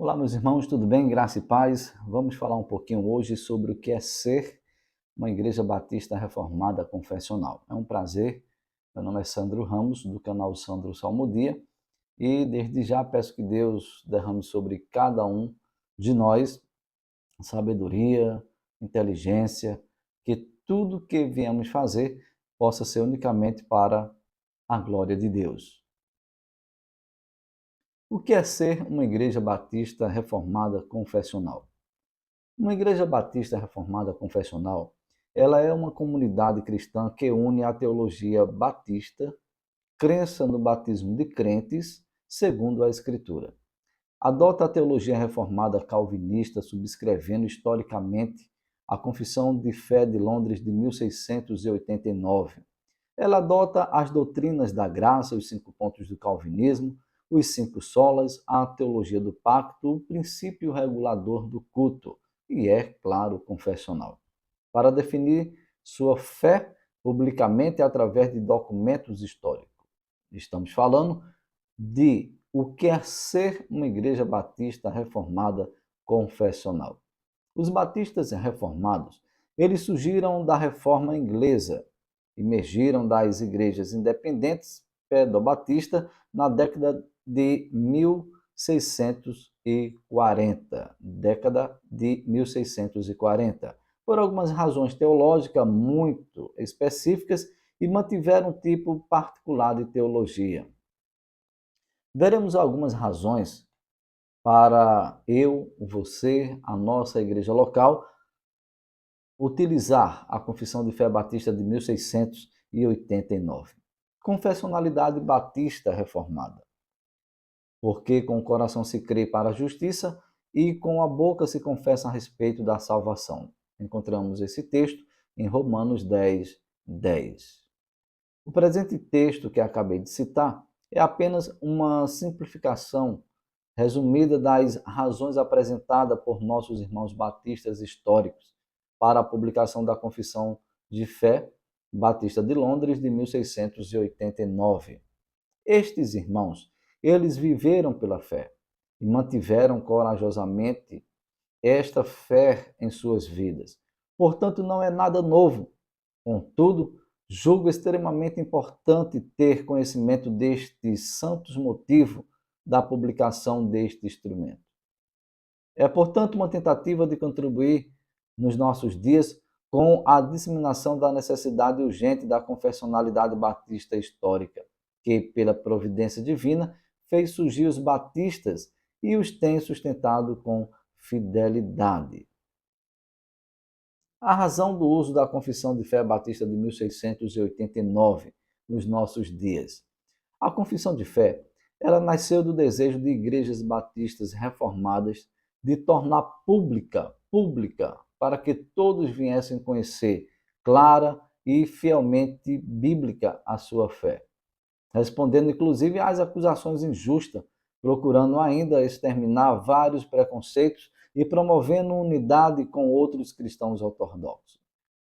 Olá, meus irmãos, tudo bem? Graça e paz. Vamos falar um pouquinho hoje sobre o que é ser uma igreja batista reformada confessional. É um prazer. Meu nome é Sandro Ramos, do canal Sandro Salmodia, e desde já peço que Deus derrame sobre cada um de nós sabedoria, inteligência, que tudo que viemos fazer possa ser unicamente para a glória de Deus. O que é ser uma igreja batista reformada confessional? Uma igreja batista reformada confessional, ela é uma comunidade cristã que une a teologia batista, crença no batismo de crentes, segundo a Escritura. Adota a teologia reformada calvinista, subscrevendo historicamente a Confissão de Fé de Londres de 1689. Ela adota as doutrinas da graça, os 5 pontos do calvinismo, os 5 solas, a teologia do pacto, o princípio regulador do culto e é, claro, confessional. Para definir sua fé publicamente através de documentos históricos. Estamos falando de o que é ser uma igreja batista reformada confessional. Os batistas reformados, eles surgiram da reforma inglesa, emergiram das igrejas independentes pedobatista na década de 1640, por algumas razões teológicas muito específicas e mantiveram um tipo particular de teologia. Veremos algumas razões para eu, você, a nossa igreja local, utilizar a Confissão de Fé Batista de 1689. Confessionalidade Batista Reformada. Porque com o coração se crê para a justiça e com a boca se confessa a respeito da salvação. Encontramos esse texto em Romanos 10, 10. O presente texto que acabei de citar é apenas uma simplificação resumida das razões apresentadas por nossos irmãos batistas históricos para a publicação da Confissão de Fé Batista de Londres de 1689. Estes irmãos, eles viveram pela fé e mantiveram corajosamente esta fé em suas vidas. Portanto, não é nada novo. Contudo, julgo extremamente importante ter conhecimento destes santos motivos da publicação deste instrumento. É, portanto, uma tentativa de contribuir nos nossos dias com a disseminação da necessidade urgente da confessionalidade batista histórica, que, pela providência divina, fez surgir os batistas e os tem sustentado com fidelidade. A razão do uso da Confissão de Fé Batista de 1689 nos nossos dias. A Confissão de Fé, ela nasceu do desejo de igrejas batistas reformadas de tornar pública, para que todos viessem conhecer clara e fielmente bíblica a sua fé, respondendo inclusive às acusações injustas, procurando ainda exterminar vários preconceitos e promovendo unidade com outros cristãos ortodoxos.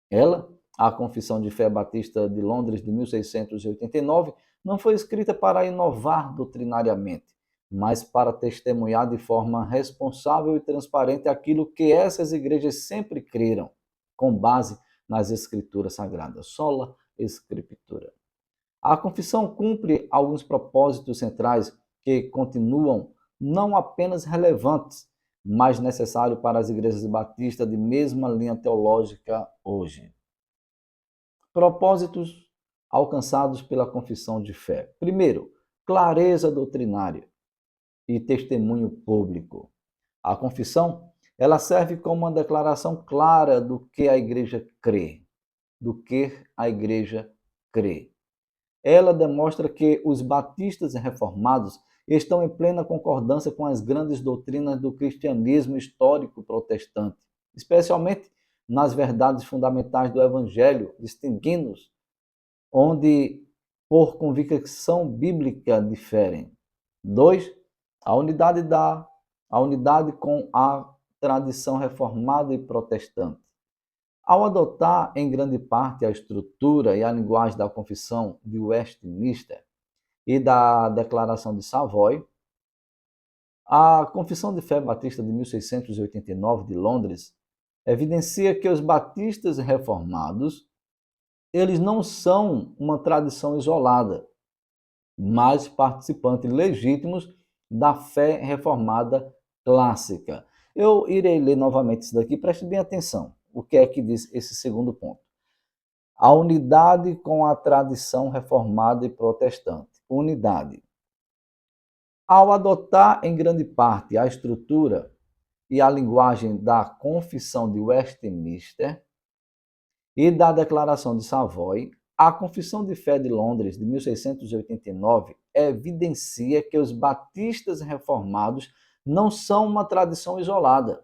Ela, a Confissão de Fé Batista de Londres de 1689, não foi escrita para inovar doutrinariamente, mas para testemunhar de forma responsável e transparente aquilo que essas igrejas sempre creram, com base nas Escrituras Sagradas, sola Escritura. A confissão cumpre alguns propósitos centrais que continuam não apenas relevantes, mas necessários para as igrejas batistas de mesma linha teológica hoje. Propósitos alcançados pela confissão de fé. Primeiro, clareza doutrinária e testemunho público. A confissão, ela serve como uma declaração clara do que a igreja crê, do que a igreja crê. Ela demonstra que os batistas reformados estão em plena concordância com as grandes doutrinas do cristianismo histórico protestante, especialmente nas verdades fundamentais do Evangelho, distinguindo-os, onde por convicção bíblica diferem. 2. A unidade com a tradição reformada e protestante. Ao adotar em grande parte a estrutura e a linguagem da Confissão de Westminster e da Declaração de Savoy, A Confissão de Fé Batista de 1689 de Londres evidencia que os batistas reformados, eles não são uma tradição isolada, mas participantes legítimos da fé reformada clássica. Eu irei ler novamente isso daqui, preste bem atenção. O que é que diz esse segundo ponto? A unidade com a tradição reformada e protestante. Unidade. Ao adotar em grande parte a estrutura e a linguagem da Confissão de Westminster e da Declaração de Savoy, a Confissão de Fé de Londres, de 1689, evidencia que os batistas reformados não são uma tradição isolada,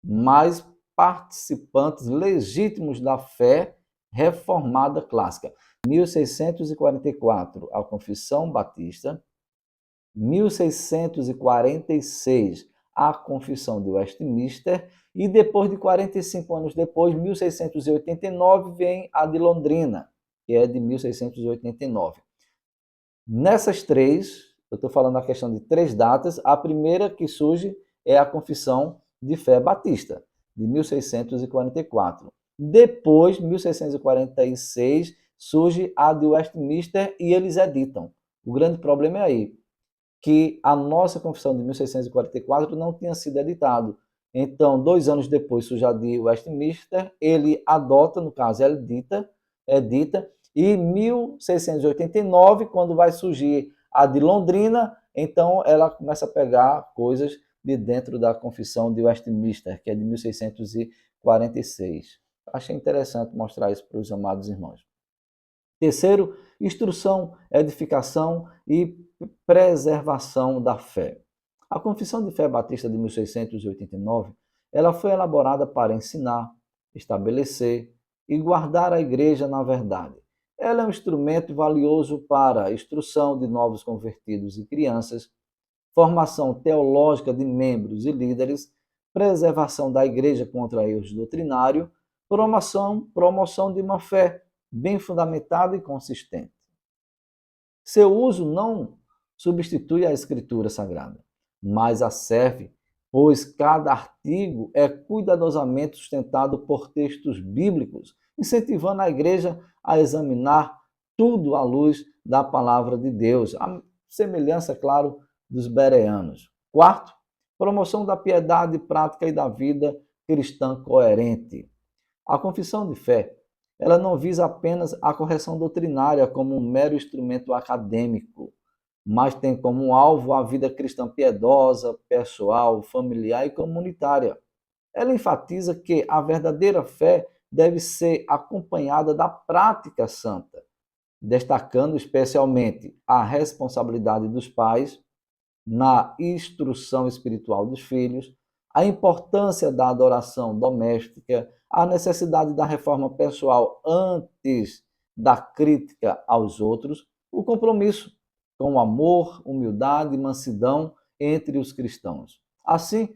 mas participantes legítimos da fé reformada clássica. 1644, a Confissão Batista. 1646, a Confissão de Westminster, e depois de 45 anos depois, 1689, vem a de Londrina, que é de 1689. Nessas três, eu estou falando a questão de três datas, a primeira que surge é a Confissão de Fé Batista, de 1644. Depois, 1646, surge a de Westminster e eles editam. O grande problema é aí, que a nossa Confissão de 1644 não tinha sido editado. Então, 2 anos depois surge a de Westminster, ele adota, no caso, ela edita, e em 1689, quando vai surgir a de Londrina, então ela começa a pegar coisas de dentro da Confissão de Westminster, que é de 1646. Achei interessante mostrar isso para os amados irmãos. Terceiro, instrução, edificação e preservação da fé. A Confissão de Fé Batista de 1689, ela foi elaborada para ensinar, estabelecer e guardar a igreja na verdade. Ela é um instrumento valioso para a instrução de novos convertidos e crianças, formação teológica de membros e líderes, preservação da igreja contra erros doutrinários, promoção de uma fé bem fundamentada e consistente. Seu uso não substitui a Escritura Sagrada, mas a serve, pois cada artigo é cuidadosamente sustentado por textos bíblicos, incentivando a igreja a examinar tudo à luz da palavra de Deus, a semelhança, claro, dos bereanos. Quarto, promoção da piedade prática e da vida cristã coerente. A confissão de fé, ela não visa apenas a correção doutrinária como um mero instrumento acadêmico, mas tem como alvo a vida cristã piedosa, pessoal, familiar e comunitária. Ela enfatiza que a verdadeira fé deve ser acompanhada da prática santa, destacando especialmente a responsabilidade dos pais na instrução espiritual dos filhos, a importância da adoração doméstica, a necessidade da reforma pessoal antes da crítica aos outros, o compromisso com amor, humildade e mansidão entre os cristãos. Assim,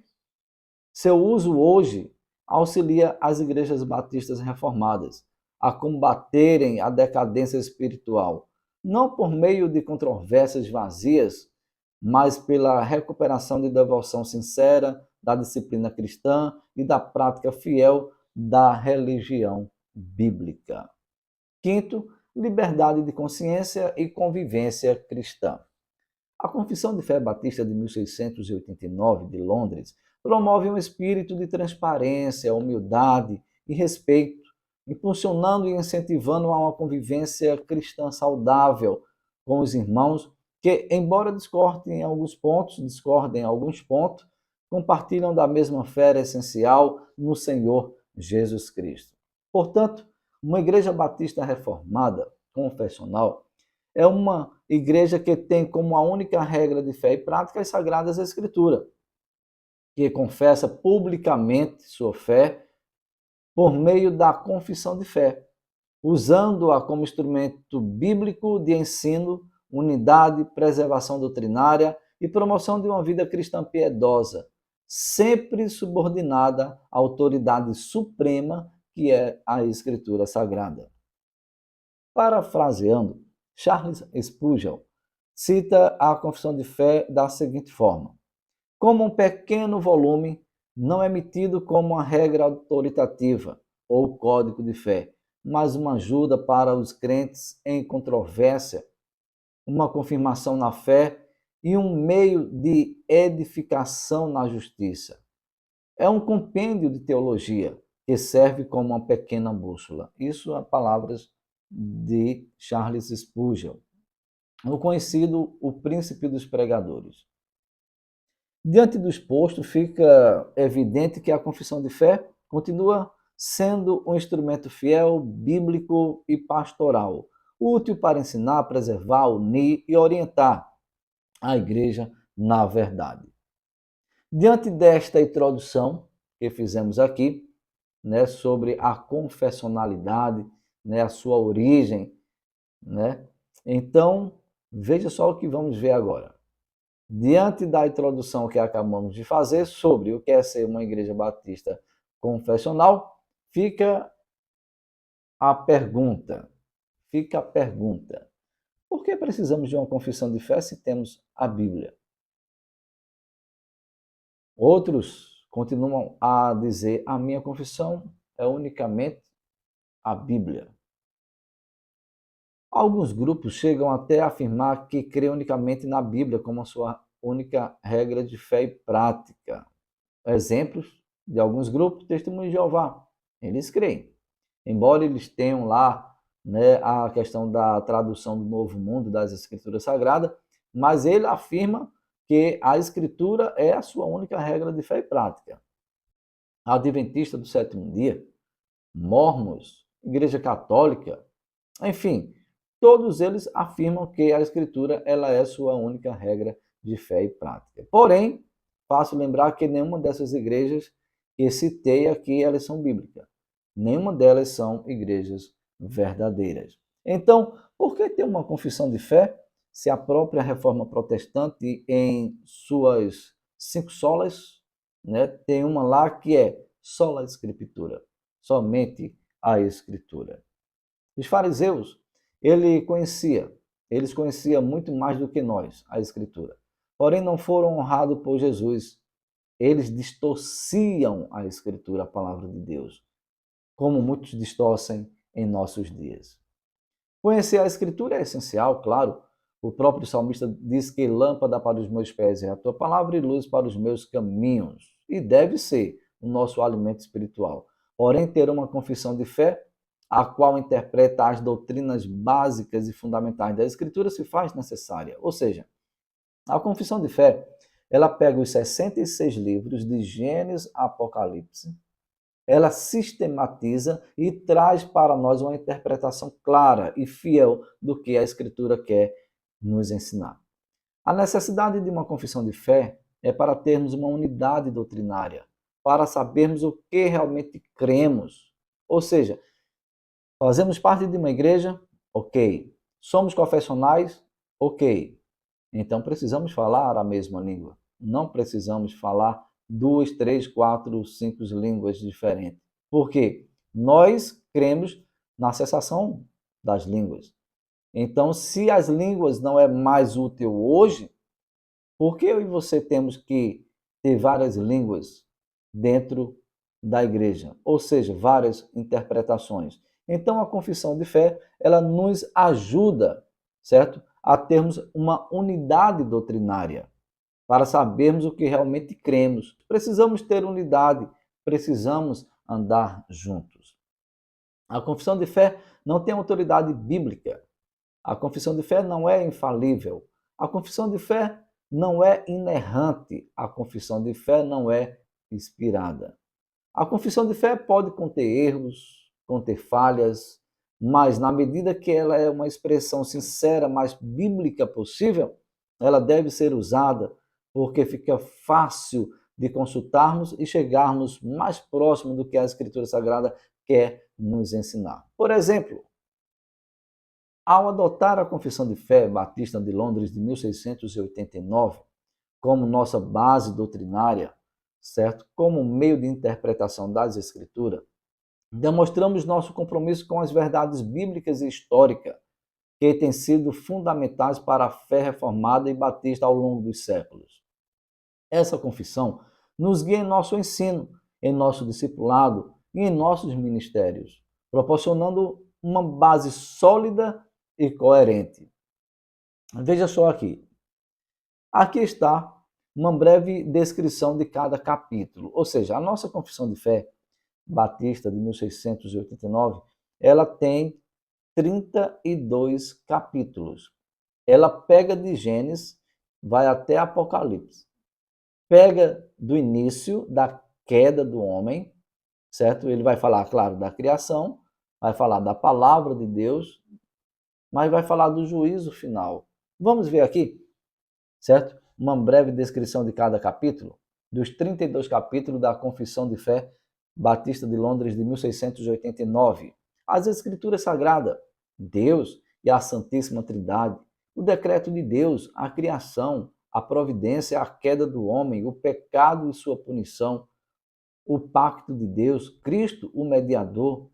seu uso hoje auxilia as igrejas batistas reformadas a combaterem a decadência espiritual, não por meio de controvérsias vazias, mas pela recuperação de devoção sincera, da disciplina cristã e da prática fiel da religião bíblica. Quinto, liberdade de consciência e convivência cristã. A Confissão de Fé Batista de 1689 de Londres promove um espírito de transparência, humildade e respeito, impulsionando e incentivando a uma convivência cristã saudável com os irmãos que, embora discordem em alguns pontos, compartilham da mesma fé essencial no Senhor Jesus Cristo. Portanto, uma igreja batista reformada, confessional, é uma igreja que tem como a única regra de fé e prática as Sagradas Escrituras, que confessa publicamente sua fé por meio da confissão de fé, usando-a como instrumento bíblico de ensino, unidade, preservação doutrinária e promoção de uma vida cristã piedosa, sempre subordinada à autoridade suprema que é a Escritura Sagrada. Parafraseando, Charles Spurgeon cita a confissão de fé da seguinte forma: como um pequeno volume não emitido como uma regra autoritativa ou código de fé, mas uma ajuda para os crentes em controvérsia, uma confirmação na fé e um meio de edificação na justiça. É um compêndio de teologia que serve como uma pequena bússola. Isso é palavras de Charles Spurgeon, o conhecido o príncipe dos pregadores. Diante do exposto, fica evidente que a confissão de fé continua sendo um instrumento fiel, bíblico e pastoral, útil para ensinar, preservar, unir e orientar a igreja na verdade. Diante desta introdução que fizemos aqui, né, sobre a confessionalidade, né, a sua origem, né? Então, veja só o que vamos ver agora. Diante da introdução que acabamos de fazer sobre o que é ser uma igreja batista confessional, fica a pergunta, por que precisamos de uma confissão de fé se temos a Bíblia? Outros continuam a dizer, a minha confissão é unicamente a Bíblia. Alguns grupos chegam até a afirmar que crê unicamente na Bíblia como a sua única regra de fé e prática. Exemplos de alguns grupos, Testemunho de Jeová, eles creem. Embora eles tenham lá, né, a questão da tradução do Novo Mundo, das Escrituras Sagradas, mas ele afirma que a Escritura é a sua única regra de fé e prática. Adventista do sétimo dia, Mormons, Igreja Católica, enfim, todos eles afirmam que a Escritura ela é sua única regra de fé e prática. Porém, faço lembrar que nenhuma dessas igrejas que citei aqui, elas são bíblicas. Nenhuma delas são igrejas verdadeiras. Então, por que ter uma confissão de fé se a própria Reforma Protestante, em suas 5 solas, né, tem uma lá que é sola Escritura, somente a Escritura. Os fariseus, eles conheciam muito mais do que nós a Escritura. Porém, não foram honrados por Jesus. Eles distorciam a Escritura, a palavra de Deus, como muitos distorcem em nossos dias. Conhecer a Escritura é essencial, claro. O próprio salmista diz que lâmpada para os meus pés é a tua palavra e luz para os meus caminhos. E deve ser o nosso alimento espiritual. Porém, ter uma confissão de fé, a qual interpreta as doutrinas básicas e fundamentais da Escritura, se faz necessária. Ou seja, a confissão de fé, ela pega os 66 livros de Gênesis a Apocalipse, ela sistematiza e traz para nós uma interpretação clara e fiel do que a Escritura quer nos ensinar. A necessidade de uma confissão de fé é para termos uma unidade doutrinária, para sabermos o que realmente cremos. Ou seja, fazemos parte de uma igreja? Ok. Somos confessionais? Ok. Então precisamos falar a mesma língua. Não precisamos falar 2, 3, 4, 5 línguas diferentes. Por quê? Nós cremos na cessação das línguas. Então, se as línguas não é mais útil hoje, por que eu e você temos que ter várias línguas dentro da igreja? Ou seja, várias interpretações. Então, a confissão de fé, ela nos ajuda, certo? A termos uma unidade doutrinária, para sabermos o que realmente cremos. Precisamos ter unidade, precisamos andar juntos. A confissão de fé não tem autoridade bíblica. A confissão de fé não é infalível. A confissão de fé não é inerrante. A confissão de fé não é inspirada. A confissão de fé pode conter erros, conter falhas, mas na medida que ela é uma expressão sincera, mais bíblica possível, ela deve ser usada porque fica fácil de consultarmos e chegarmos mais próximo do que a Escritura Sagrada quer nos ensinar. Por exemplo, ao adotar a Confissão de Fé Batista de Londres de 1689 como nossa base doutrinária, certo? Como meio de interpretação das Escrituras, demonstramos nosso compromisso com as verdades bíblicas e históricas que têm sido fundamentais para a fé reformada e batista ao longo dos séculos. Essa confissão nos guia em nosso ensino, em nosso discipulado e em nossos ministérios, proporcionando uma base sólida e coerente. Veja só aqui. Aqui está uma breve descrição de cada capítulo. Ou seja, a nossa Confissão de Fé Batista de 1689, ela tem 32 capítulos. Ela pega de Gênesis, vai até Apocalipse. Pega do início da queda do homem, certo? Ele vai falar, claro, da criação, vai falar da palavra de Deus, mas vai falar do juízo final. Vamos ver aqui, certo? Uma breve descrição de cada capítulo, dos 32 capítulos da Confissão de Fé Batista de Londres de 1689. As Escrituras Sagradas, Deus e a Santíssima Trindade, o decreto de Deus, a criação, a providência, a queda do homem, o pecado e sua punição, o pacto de Deus, Cristo, o mediador,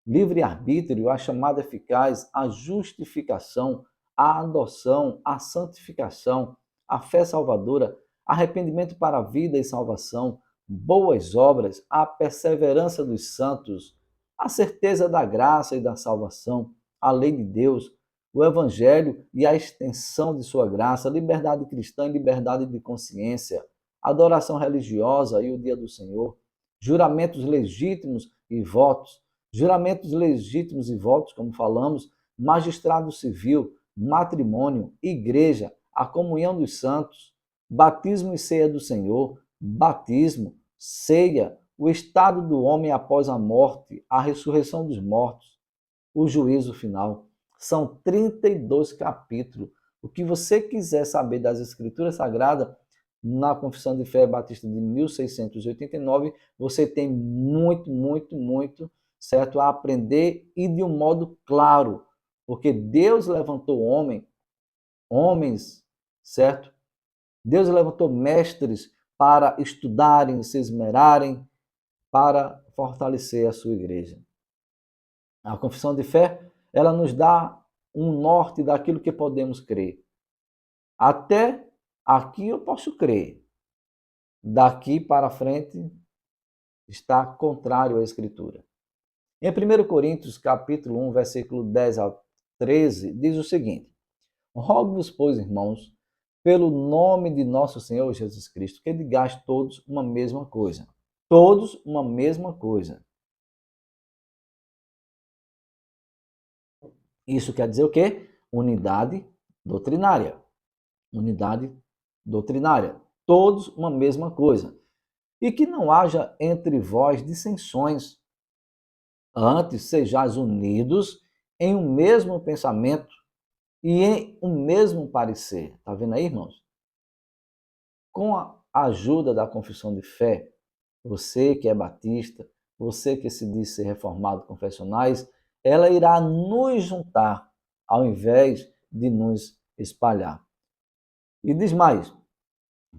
livre-arbítrio, a chamada eficaz, a justificação, a adoção, a santificação, a fé salvadora, arrependimento para a vida e salvação, boas obras, a perseverança dos santos, a certeza da graça e da salvação, a lei de Deus, o evangelho e a extensão de sua graça, liberdade cristã e liberdade de consciência, adoração religiosa e o dia do Senhor, juramentos legítimos e votos, como falamos, magistrado civil, matrimônio, igreja, a comunhão dos santos, batismo e ceia do Senhor, batismo, ceia, o estado do homem após a morte, a ressurreição dos mortos, o juízo final. São 32 capítulos. O que você quiser saber das Escrituras Sagradas, na Confissão de Fé Batista de 1689, você tem muito, certo, a aprender e de um modo claro, porque Deus levantou homens, certo? Deus levantou mestres para estudarem, se esmerarem, para fortalecer a sua igreja. A confissão de fé, ela nos dá um norte daquilo que podemos crer. Até aqui eu posso crer. Daqui para frente está contrário à Escritura. Em 1 Coríntios, capítulo 1, versículo 10 ao 13, diz o seguinte: Rogo-vos, pois, irmãos, pelo nome de nosso Senhor Jesus Cristo, que digais todos uma mesma coisa. Todos uma mesma coisa. Isso quer dizer o quê? Unidade doutrinária. Unidade doutrinária. Todos uma mesma coisa. E que não haja entre vós dissensões. Antes sejais unidos em um mesmo pensamento e em um mesmo parecer. Está vendo aí, irmãos? Com a ajuda da confissão de fé, você que é batista, você que se diz ser reformado confessionais, ela irá nos juntar ao invés de nos espalhar. E diz mais,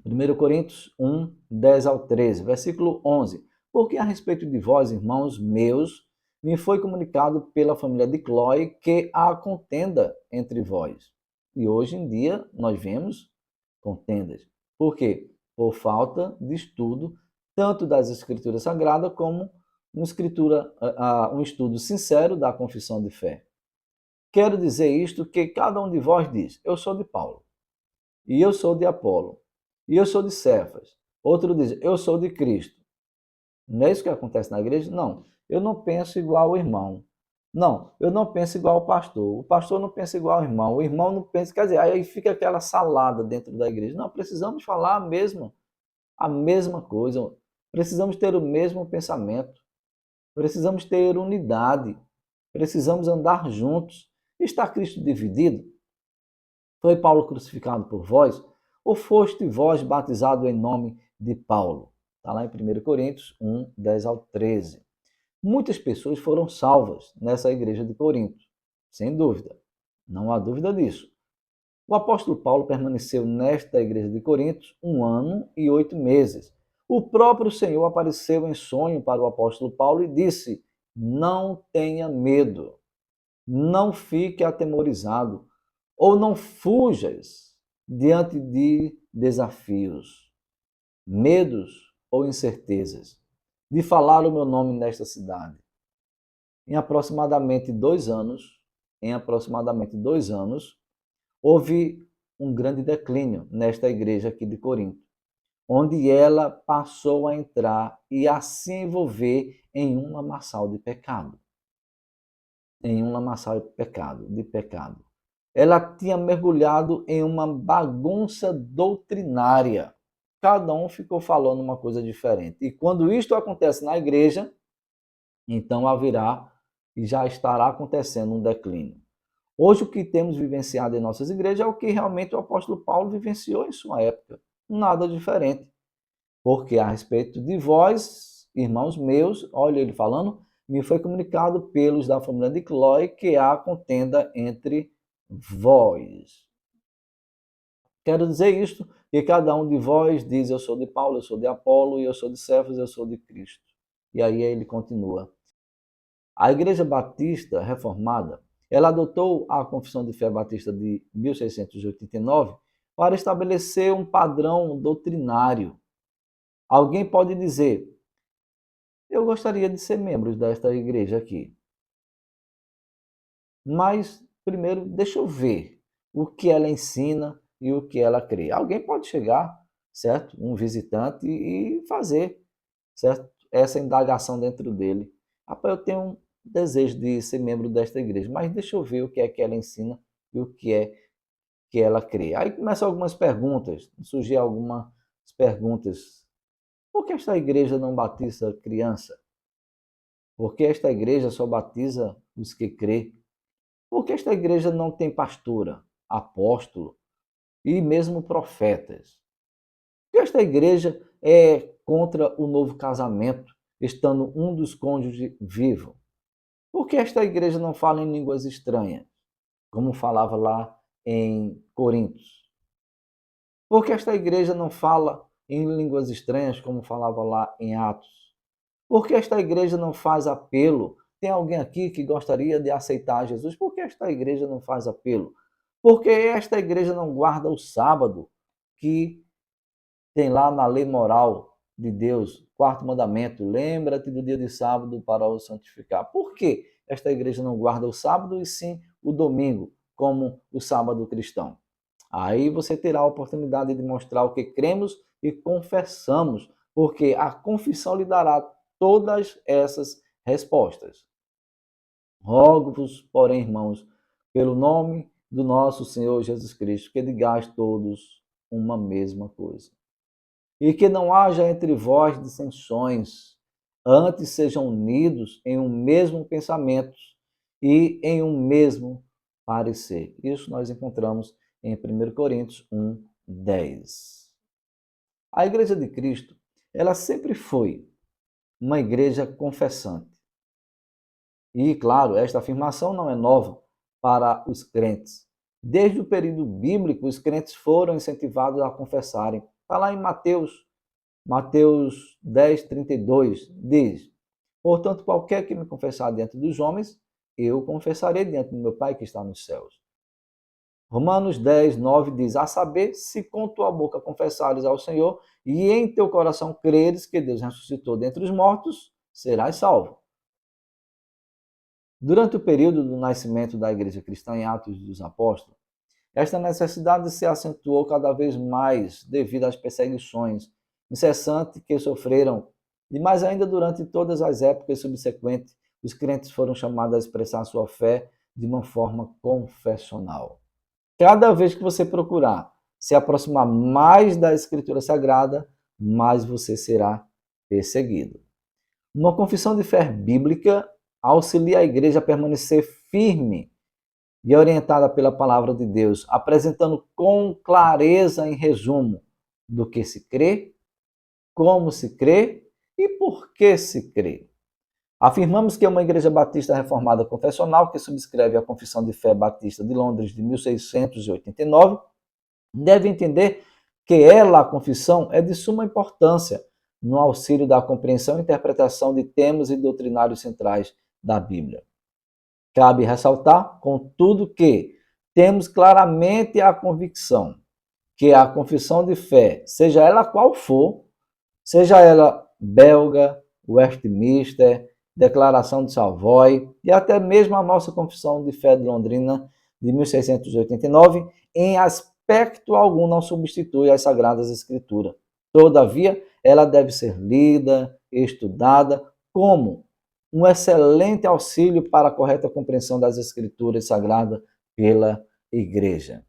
1 Coríntios 1, 10 ao 13, versículo 11. Porque a respeito de vós, irmãos meus, me foi comunicado pela família de Cloe que há contenda entre vós. E hoje em dia nós vemos contendas. Por quê? Por falta de estudo, tanto das Escrituras Sagradas como um estudo sincero da confissão de fé. Quero dizer isto que cada um de vós diz, eu sou de Paulo, e eu sou de Apolo, e eu sou de Cefas. Outro diz, eu sou de Cristo. Não é isso que acontece na igreja? Não. Eu não penso igual ao irmão. Não, eu não penso igual ao pastor. O pastor não pensa igual ao irmão. O irmão não pensa. Quer dizer, aí fica aquela salada dentro da igreja. Não, precisamos falar a mesma coisa. Precisamos ter o mesmo pensamento. Precisamos ter unidade. Precisamos andar juntos. Está Cristo dividido? Foi Paulo crucificado por vós? Ou foste vós batizado em nome de Paulo? Está lá em 1 Coríntios 1, 10 ao 13. Muitas pessoas foram salvas nessa igreja de Corinto, sem dúvida. Não há dúvida disso. O apóstolo Paulo permaneceu nesta igreja de Corinto 1 ano e 8 meses. O próprio Senhor apareceu em sonho para o apóstolo Paulo e disse: não tenha medo, não fique atemorizado, ou não fujas diante de desafios. medos ou incertezas de falar o meu nome nesta cidade? Em aproximadamente 2 anos, houve um grande declínio nesta igreja aqui de Corinto, onde ela passou a entrar e a se envolver em um lamaçal de pecado. De pecado. Ela tinha mergulhado em uma bagunça doutrinária. Cada um ficou falando uma coisa diferente. E quando isto acontece na igreja, então haverá e já estará acontecendo um declínio. Hoje o que temos vivenciado em nossas igrejas é o que realmente o apóstolo Paulo vivenciou em sua época. Nada diferente. Porque a respeito de vós, irmãos meus, olha ele falando, me foi comunicado pelos da família de Clói que há contenda entre vós. Quero dizer isto, que cada um de vós diz, eu sou de Paulo, eu sou de Apolo, eu sou de Cefas, eu sou de Cristo. E aí ele continua. A Igreja Batista Reformada, ela adotou a Confissão de Fé Batista de 1689 para estabelecer um padrão doutrinário. Alguém pode dizer, eu gostaria de ser membro desta igreja aqui. Mas, primeiro, deixa eu ver o que ela ensina e o que ela crê. Alguém pode chegar, certo? Um visitante e fazer, certo? Essa indagação dentro dele. Rapaz, eu tenho um desejo de ser membro desta igreja, mas deixa eu ver o que é que ela ensina e o que é que ela crê. Aí começam algumas perguntas, surgem algumas perguntas. Por que esta igreja não batiza criança? Por que esta igreja só batiza os que crê? Por que esta igreja não tem pastora, apóstolo e mesmo profetas? Por que esta igreja é contra o novo casamento, estando um dos cônjuges vivo? Por que esta igreja não fala em línguas estranhas, como falava lá em Coríntios? Por que esta igreja não fala em línguas estranhas, como falava lá em Atos? Por que esta igreja não faz apelo? Tem alguém aqui que gostaria de aceitar Jesus? Por que esta igreja não faz apelo? Por que esta igreja não guarda o sábado, que tem lá na lei moral de Deus, quarto mandamento, lembra-te do dia de sábado para o santificar. Por que esta igreja não guarda o sábado e sim o domingo, como o sábado cristão? Aí você terá a oportunidade de mostrar o que cremos e confessamos, porque a confissão lhe dará todas essas respostas. Rogo-vos, porém, irmãos, pelo nome do nosso Senhor Jesus Cristo, que digais todos uma mesma coisa. E que não haja entre vós dissensões, antes sejam unidos em um mesmo pensamento e em um mesmo parecer. Isso nós encontramos em 1 Coríntios 1, 10. A Igreja de Cristo, ela sempre foi uma igreja confessante. E, claro, esta afirmação não é nova para os crentes. Desde o período bíblico, os crentes foram incentivados a confessarem. Está lá em Mateus 10, 32, diz: portanto, qualquer que me confessar diante dos homens, eu confessarei diante do meu Pai que está nos céus. Romanos 10, 9 diz, a saber, se com tua boca confessares ao Senhor e em teu coração creres que Deus ressuscitou dentre os mortos, serás salvo. Durante o período do nascimento da Igreja Cristã em Atos dos Apóstolos, esta necessidade se acentuou cada vez mais devido às perseguições incessantes que sofreram, e mais ainda durante todas as épocas subsequentes, os crentes foram chamados a expressar sua fé de uma forma confessional. Cada vez que você procurar se aproximar mais da Escritura Sagrada, mais você será perseguido. Uma confissão de fé bíblica auxilia a igreja a permanecer firme e orientada pela palavra de Deus, apresentando com clareza, em resumo, do que se crê, como se crê e por que se crê. Afirmamos que uma igreja batista reformada confessional, que subscreve a Confissão de Fé Batista de Londres de 1689, deve entender que ela, a confissão, é de suma importância no auxílio da compreensão e interpretação de temas e doutrinários centrais da Bíblia. Cabe ressaltar, contudo, que temos claramente a convicção que a confissão de fé, seja ela qual for, seja ela belga, Westminster, Declaração de Savoy e até mesmo a nossa Confissão de Fé de Londrina de 1689, em aspecto algum não substitui as Sagradas Escrituras. Todavia, ela deve ser lida, estudada como um excelente auxílio para a correta compreensão das Escrituras Sagradas pela Igreja.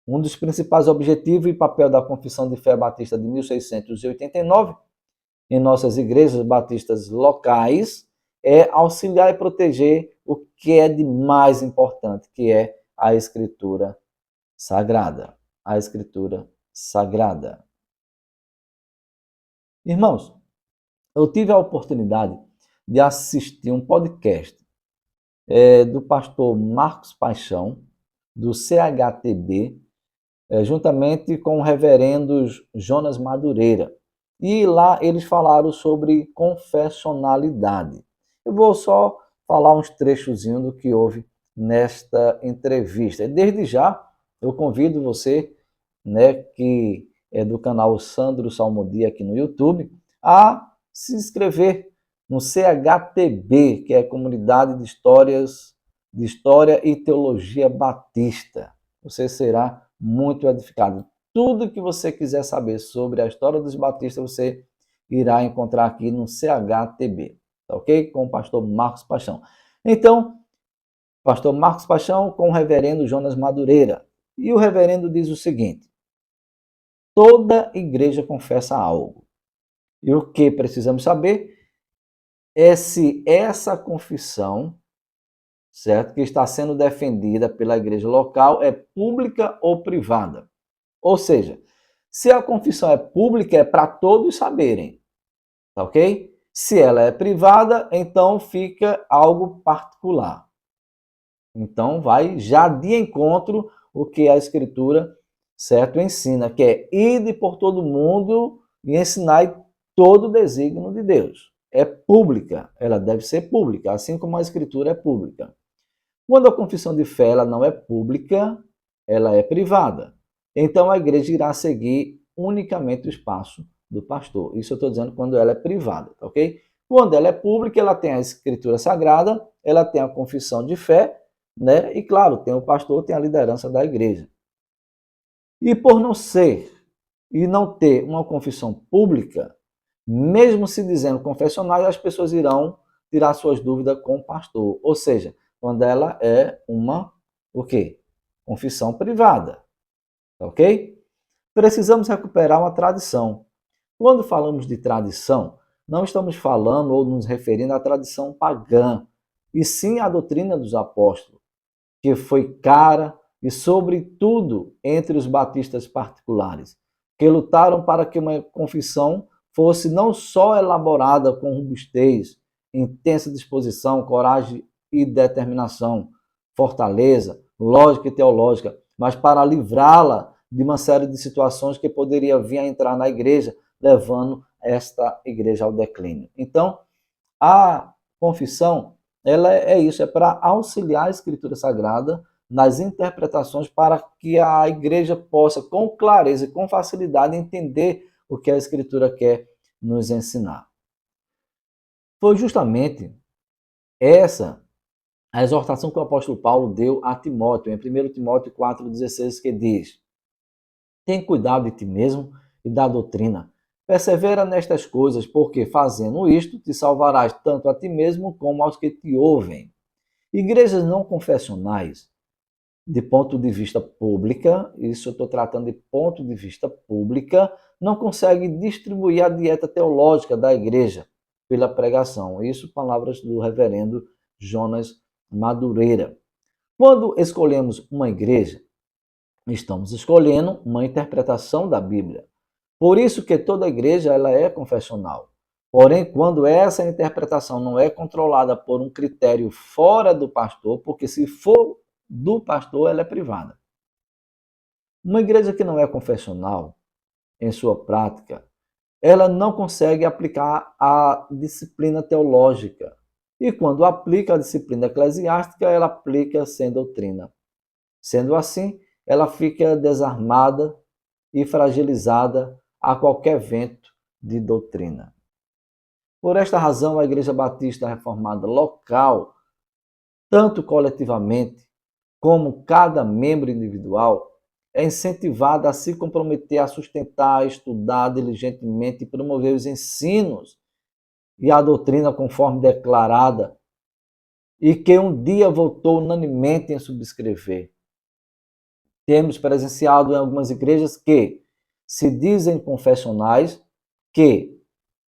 Um dos principais objetivos e papel da Confissão de Fé Batista de 1689 em nossas igrejas batistas locais é auxiliar e proteger o que é de mais importante, que é a Escritura Sagrada. A Escritura Sagrada. Irmãos, eu tive a oportunidade de assistir um podcast do pastor Marcos Paixão, do CHTB, juntamente com o reverendo Jonas Madureira. E lá eles falaram sobre confessionalidade. Eu vou só falar uns trechozinhos do que houve nesta entrevista. Desde já, eu convido você, né, que é do canal Sandro Salmodi aqui no YouTube, a se inscrever no CHTB, que é a Comunidade de História e Teologia Batista. Você será muito edificado. Tudo que você quiser saber sobre a história dos batistas, você irá encontrar aqui no CHTB, tá ok? Com o pastor Marcos Paixão. Então, pastor Marcos Paixão com o reverendo Jonas Madureira. E o reverendo diz o seguinte: toda igreja confessa algo. E o que precisamos saber é se essa confissão, certo, que está sendo defendida pela igreja local é pública ou privada. Ou seja, se a confissão é pública, é para todos saberem, tá ok? Se ela é privada, então fica algo particular. Então vai já de encontro o que a Escritura, certo, ensina, que é ide por todo mundo e ensinai todo o desígnio de Deus. É pública, ela deve ser pública, assim como a Escritura é pública. Quando a confissão de fé ela não é pública, ela é privada. Então a igreja irá seguir unicamente o espaço do pastor. Isso eu estou dizendo quando ela é privada, tá ok? Quando ela é pública, ela tem a Escritura Sagrada, ela tem a confissão de fé, né? E claro, tem o pastor, tem a liderança da igreja. E por não ser e não ter uma confissão pública, mesmo se dizendo confessionário, as pessoas irão tirar suas dúvidas com o pastor. Ou seja, quando ela é uma, o quê? Confissão privada, ok? Precisamos recuperar uma tradição. Quando falamos de tradição, não estamos falando ou nos referindo à tradição pagã, e sim à doutrina dos apóstolos, que foi cara e, sobretudo, entre os batistas particulares, que lutaram para que uma confissão fosse não só elaborada com robustez, intensa disposição, coragem e determinação, fortaleza, lógica e teológica, mas para livrá-la de uma série de situações que poderia vir a entrar na igreja, levando esta igreja ao declínio. Então, a confissão, ela é isso, é para auxiliar a Escritura Sagrada nas interpretações para que a igreja possa, com clareza e com facilidade, entender o que a Escritura quer nos ensinar. Foi justamente essa a exortação que o apóstolo Paulo deu a Timóteo, em 1 Timóteo 4,16, que diz: tem cuidado de ti mesmo e da doutrina. Persevera nestas coisas, porque fazendo isto te salvarás tanto a ti mesmo como aos que te ouvem. Igrejas não confessionais, de ponto de vista pública, isso eu estou tratando de ponto de vista pública, não conseguem distribuir a dieta teológica da igreja pela pregação. Isso, palavras do reverendo Jonas Madureira. Quando escolhemos uma igreja, estamos escolhendo uma interpretação da Bíblia. Por isso que toda igreja ela é confessional. Porém, quando essa interpretação não é controlada por um critério fora do pastor, porque se for do pastor, ela é privada. Uma igreja que não é confessional, em sua prática, ela não consegue aplicar a disciplina teológica. E quando aplica a disciplina eclesiástica, ela aplica sem doutrina. Sendo assim, ela fica desarmada e fragilizada a qualquer vento de doutrina. Por esta razão, a Igreja Batista Reformada local, tanto coletivamente como cada membro individual, é incentivada a se comprometer a sustentar, estudar diligentemente e promover os ensinos e a doutrina conforme declarada e que um dia votou unanimemente em subscrever. Temos presenciado em algumas igrejas que se dizem confessionais que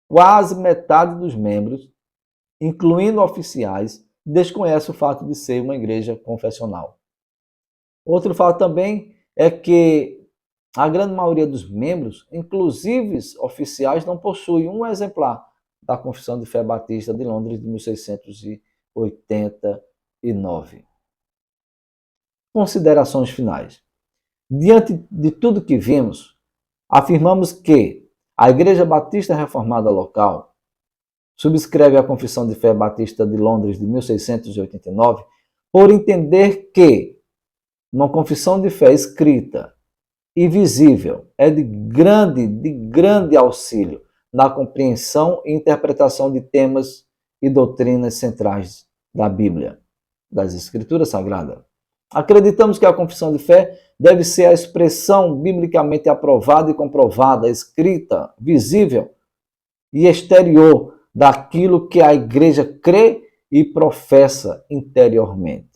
quase metade dos membros, incluindo oficiais, desconhece o fato de ser uma igreja confessional. Outro fato também é que a grande maioria dos membros, inclusive oficiais, não possui um exemplar da Confissão de Fé Batista de Londres de 1689. Considerações finais. Diante de tudo que vimos, afirmamos que a Igreja Batista Reformada local subscreve a Confissão de Fé Batista de Londres de 1689 por entender que uma confissão de fé escrita e visível é de grande auxílio na compreensão e interpretação de temas e doutrinas centrais da Bíblia, das Escrituras Sagradas. Acreditamos que a confissão de fé deve ser a expressão biblicamente aprovada e comprovada, escrita, visível e exterior daquilo que a igreja crê e professa interiormente.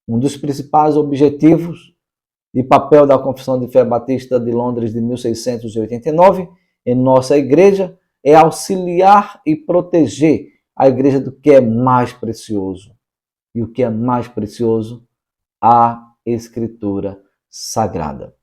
Um dos principais objetivos e papel da Confissão de Fé Batista de Londres de 1689 em nossa igreja é auxiliar e proteger a igreja do que é mais precioso. E o que é mais precioso? A Escritura Sagrada.